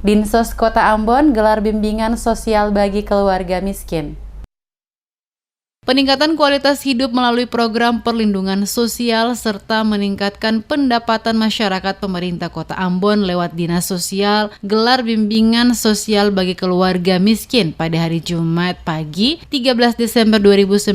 Dinsos Kota Ambon gelar bimbingan sosial bagi keluarga miskin. Peningkatan kualitas hidup melalui program perlindungan sosial serta meningkatkan pendapatan masyarakat pemerintah Kota Ambon lewat Dinas Sosial gelar bimbingan sosial bagi keluarga miskin pada hari Jumat pagi 13 Desember 2019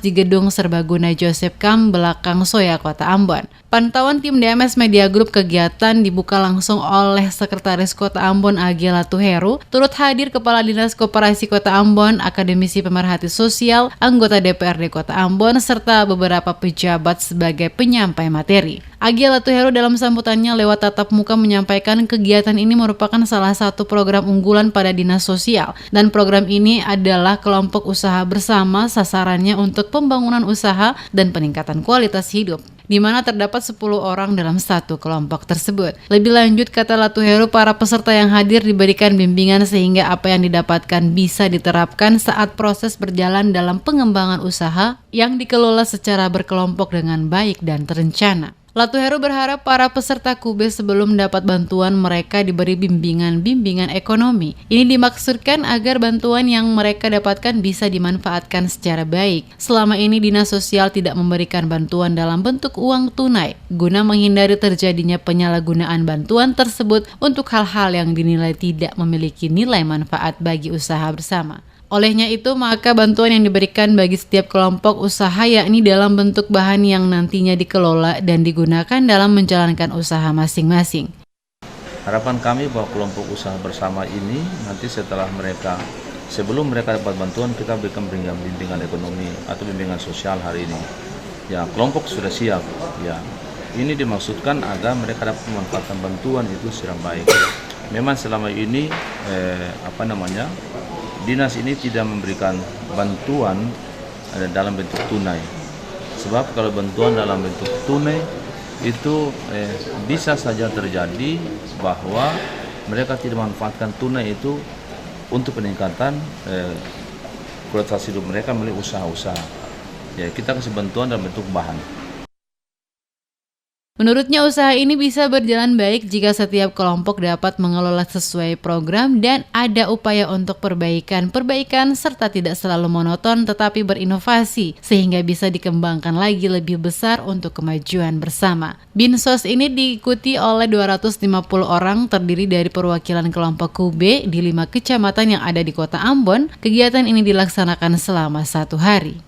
di Gedung Serbaguna Joseph Kam belakang Soya Kota Ambon. Pantauan tim DMS Media Group kegiatan dibuka langsung oleh Sekretaris Kota Ambon Agela Tuheru, turut hadir Kepala Dinas Koperasi Kota Ambon, akademisi pemerhati sosial, anggota DPRD Kota Ambon, serta beberapa pejabat sebagai penyampai materi. Agela Tuheru dalam sambutannya lewat tatap muka menyampaikan kegiatan ini merupakan salah satu program unggulan pada Dinas Sosial, dan program ini adalah kelompok usaha bersama sasarannya untuk pembangunan usaha dan peningkatan kualitas hidup, di mana terdapat 10 orang dalam satu kelompok tersebut. Lebih lanjut, kata Latuheru, para peserta yang hadir diberikan bimbingan sehingga apa yang didapatkan bisa diterapkan saat proses berjalan dalam pengembangan usaha yang dikelola secara berkelompok dengan baik dan terencana. Latuheru berharap para peserta KUB sebelum mendapat bantuan mereka diberi bimbingan ekonomi. Ini dimaksudkan agar bantuan yang mereka dapatkan bisa dimanfaatkan secara baik. Selama ini Dinas Sosial tidak memberikan bantuan dalam bentuk uang tunai guna menghindari terjadinya penyalahgunaan bantuan tersebut untuk hal-hal yang dinilai tidak memiliki nilai manfaat bagi usaha bersama. Olehnya itu, maka bantuan yang diberikan bagi setiap kelompok usaha yakni dalam bentuk bahan yang nantinya dikelola dan digunakan dalam menjalankan usaha masing-masing. Harapan kami bahwa kelompok usaha bersama ini nanti sebelum mereka dapat bantuan, kita berikan bimbingan ekonomi atau bimbingan sosial hari ini. Ya, kelompok sudah siap. Ya, ini dimaksudkan agar mereka dapat memanfaatkan bantuan itu secara baik. Memang selama ini Dinas ini tidak memberikan bantuan dalam bentuk tunai. Sebab kalau bantuan dalam bentuk tunai itu bisa saja terjadi bahwa mereka tidak memanfaatkan tunai itu untuk peningkatan kualitas hidup mereka melalui usaha-usaha. Ya, kita kasih bantuan dalam bentuk bahan. Menurutnya, usaha ini bisa berjalan baik jika setiap kelompok dapat mengelola sesuai program dan ada upaya untuk perbaikan serta tidak selalu monoton tetapi berinovasi sehingga bisa dikembangkan lagi lebih besar untuk kemajuan bersama. Binsos ini diikuti oleh 250 orang terdiri dari perwakilan kelompok KUB di 5 kecamatan yang ada di Kota Ambon. Kegiatan ini dilaksanakan selama 1 hari.